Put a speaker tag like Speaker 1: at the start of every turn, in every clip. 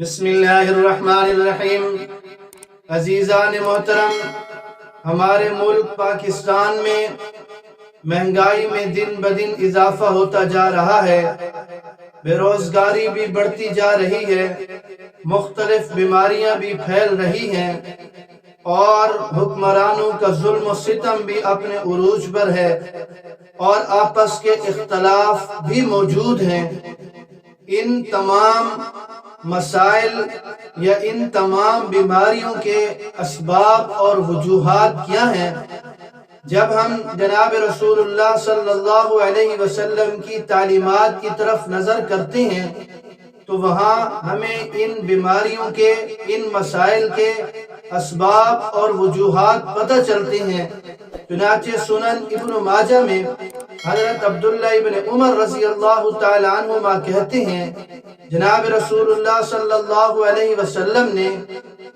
Speaker 1: بسم اللہ الرحمن الرحیم۔ عزیزان محترم، ہمارے ملک پاکستان میں مہنگائی میں دن بدن اضافہ ہوتا جا رہا ہے، بے روزگاری بھی بڑھتی جا رہی ہے، مختلف بیماریاں بھی پھیل رہی ہیں اور حکمرانوں کا ظلم و ستم بھی اپنے عروج پر ہے اور آپس کے اختلاف بھی موجود ہیں۔ ان تمام مسائل یا ان تمام بیماریوں کے اسباب اور وجوہات کیا ہیں؟ جب ہم جناب رسول اللہ صلی اللہ علیہ وسلم کی تعلیمات کی طرف نظر کرتے ہیں تو وہاں ہمیں ان بیماریوں کے، ان مسائل کے اسباب اور وجوہات پتہ چلتے ہیں۔ چنانچہ سنن ابن ماجہ میں حضرت عبداللہ ابن عمر رضی اللہ تعالی عنہما کہتے ہیں، جناب رسول اللہ صلی اللہ علیہ وسلم نے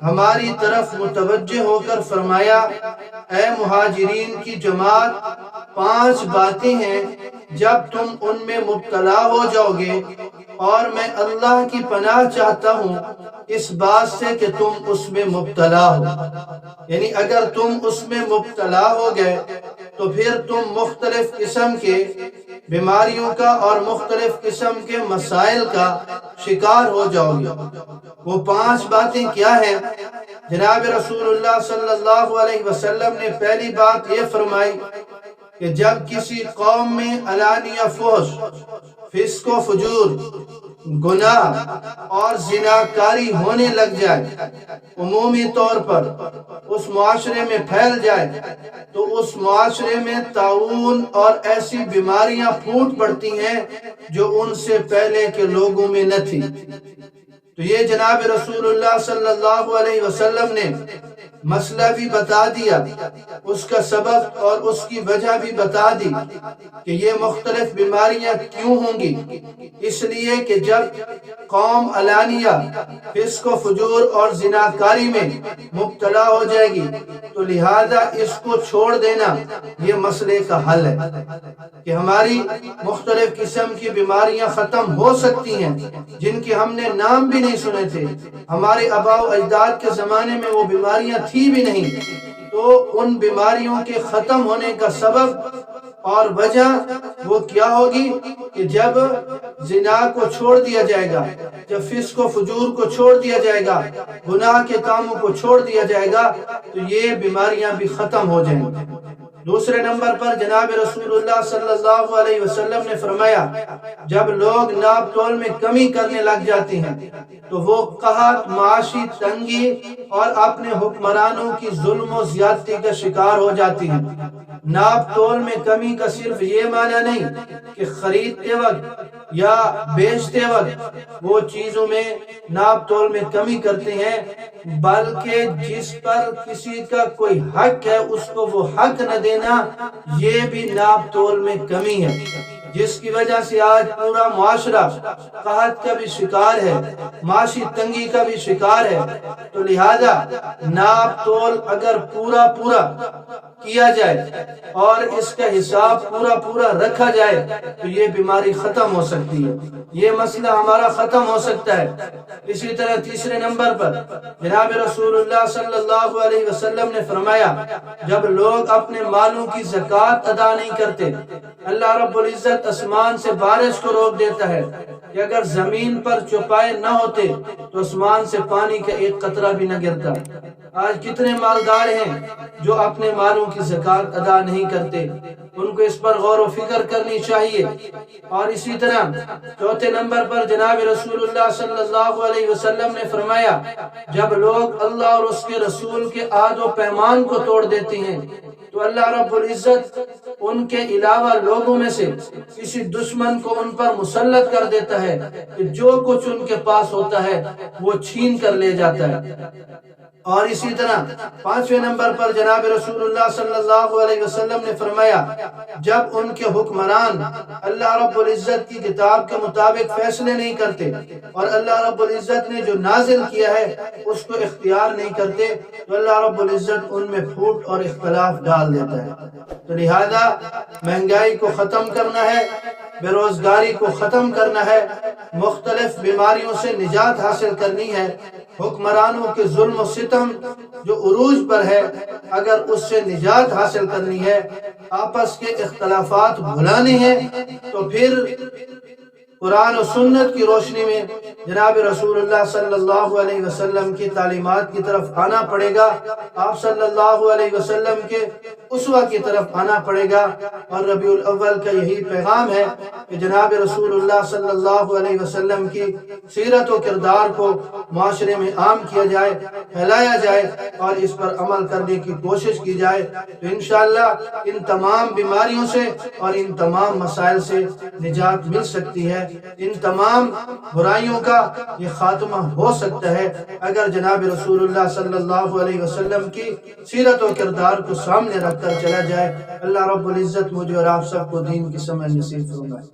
Speaker 1: ہماری طرف متوجہ ہو کر فرمایا، اے مہاجرین کی جماعت، 5 باتیں ہیں جب تم ان میں مبتلا ہو جاؤ گے اور میں اللہ کی پناہ چاہتا ہوں اس بات سے کہ تم اس میں مبتلا ہو۔ یعنی اگر تم اس میں مبتلا ہو گئے تو پھر تم مختلف قسم کے بیماریوں کا اور مختلف قسم کے مسائل کا شکار ہو جاؤ گے۔ وہ 5 باتیں کیا ہیں؟ جناب رسول اللہ صلی اللہ علیہ وسلم نے پہلی بات یہ فرمائی کہ جب کسی قوم میں علانیہ فحش، فسق و فجور، گناہ اور زناکاری ہونے لگ جائے، عمومی طور پر اس معاشرے میں پھیل جائے، تو اس معاشرے میں طاعون اور ایسی بیماریاں پھوٹ پڑتی ہیں جو ان سے پہلے کے لوگوں میں نہ تھی۔ تو یہ جناب رسول اللہ صلی اللہ علیہ وسلم نے مسئلہ بھی بتا دیا، اس کا سبب اور اس کی وجہ بھی بتا دی کہ یہ مختلف بیماریاں کیوں ہوں گی۔ اس لیے کہ جب قوم علانیہ فسق و فجور اور زناکاری میں مبتلا ہو جائے گی تو لہذا اس کو چھوڑ دینا یہ مسئلے کا حل ہے کہ ہماری مختلف قسم کی بیماریاں ختم ہو سکتی ہیں جن کے ہم نے نام بھی نہیں سنے تھے، ہمارے آباء و اجداد کے زمانے میں وہ بیماریاں تھی بھی نہیں۔ تو ان بیماریوں کے ختم ہونے کا سبب اور وجہ وہ کیا ہوگی کہ جب زنا کو چھوڑ دیا جائے گا، جب فسق و فجور کو چھوڑ دیا جائے گا، گناہ کے کاموں کو چھوڑ دیا جائے گا تو یہ بیماریاں بھی ختم ہو جائیں گی۔ دوسرے نمبر پر جناب رسول اللہ صلی اللہ علیہ وسلم نے فرمایا، جب لوگ ناپ تول میں کمی کرنے لگ جاتے ہیں تو وہ قحط، معاشی تنگی اور اپنے حکمرانوں کی ظلم و زیادتی کا شکار ہو جاتی ہیں۔ ناپ تول میں کمی کا صرف یہ معنی نہیں کہ خریدتے وقت یا بیچتے وقت وہ چیزوں میں ناپ تول میں کمی کرتے ہیں، بلکہ جس پر کسی کا کوئی حق ہے اس کو وہ حق نہ دینا، یہ بھی ناپ تول میں کمی ہے، جس کی وجہ سے آج پورا معاشرہ قحط کا بھی شکار ہے، معاشی تنگی کا بھی شکار ہے۔ تو لہذا ناپ تول اگر پورا کیا جائے اور اس کا حساب پورا رکھا جائے تو یہ بیماری ختم ہو سکتی ہے، یہ مسئلہ ہمارا ختم ہو سکتا ہے۔ اسی طرح تیسرے نمبر پر جناب رسول اللہ صلی اللہ علیہ وسلم نے فرمایا، جب لوگ اپنے مالوں کی زکوٰۃ ادا نہیں کرتے، اللہ رب العزت آسمان سے بارش کو روک دیتا ہے کہ اگر زمین پر چوپائے نہ ہوتے تو آسمان سے پانی کا ایک قطرہ بھی نہ گرتا۔ آج کتنے مالدار ہیں جو اپنے مالوں کی زکوٰۃ ادا نہیں کرتے، ان کو اس پر غور و فکر کرنی چاہیے۔ اور اسی طرح چوتھے نمبر پر جناب رسول اللہ صلی اللہ علیہ وسلم نے فرمایا، جب لوگ اللہ اور اس کے رسول کے عہد و پیمان کو توڑ دیتے ہیں تو اللہ رب العزت ان کے علاوہ لوگوں میں سے کسی دشمن کو ان پر مسلط کر دیتا ہے کہ جو کچھ ان کے پاس ہوتا ہے وہ چھین کر لے جاتا ہے۔ اور اسی طرح 5ویں نمبر پر جناب رسول اللہ صلی اللہ علیہ وسلم نے فرمایا، جب ان کے حکمران اللہ رب العزت کی کتاب کے مطابق فیصلے نہیں کرتے اور اللہ رب العزت نے جو نازل کیا ہے اس کو اختیار نہیں کرتے تو اللہ رب العزت ان میں پھوٹ اور اختلاف ڈال دیتا ہے۔ تو لہذا مہنگائی کو ختم کرنا ہے، بے روزگاری کو ختم کرنا ہے، مختلف بیماریوں سے نجات حاصل کرنی ہے، حکمرانوں کے ظلم و ستم جو عروج پر ہے اگر اس سے نجات حاصل کرنی ہے، آپس کے اختلافات بھلانے ہیں، تو پھر قرآن و سنت کی روشنی میں جناب رسول اللہ صلی اللہ علیہ وسلم کی تعلیمات کی طرف آنا پڑے گا، آپ صلی اللہ علیہ وسلم کے اسوہ کی طرف آنا پڑے گا۔ اور ربیع الاول کا یہی پیغام ہے کہ جناب رسول اللہ صلی اللہ علیہ وسلم کی سیرت و کردار کو معاشرے میں عام کیا جائے، پھیلایا جائے اور اس پر عمل کرنے کی کوشش کی جائے، تو انشاءاللہ ان تمام بیماریوں سے اور ان تمام مسائل سے نجات مل سکتی ہے، ان تمام برائیوں کا یہ خاتمہ ہو سکتا ہے اگر جناب رسول اللہ صلی اللہ علیہ وسلم کی سیرت و کردار کو سامنے رکھ کر چلا جائے۔ اللہ رب العزت مجھے اور آپ سب کو دین کی سمجھ نصیب فرمائے۔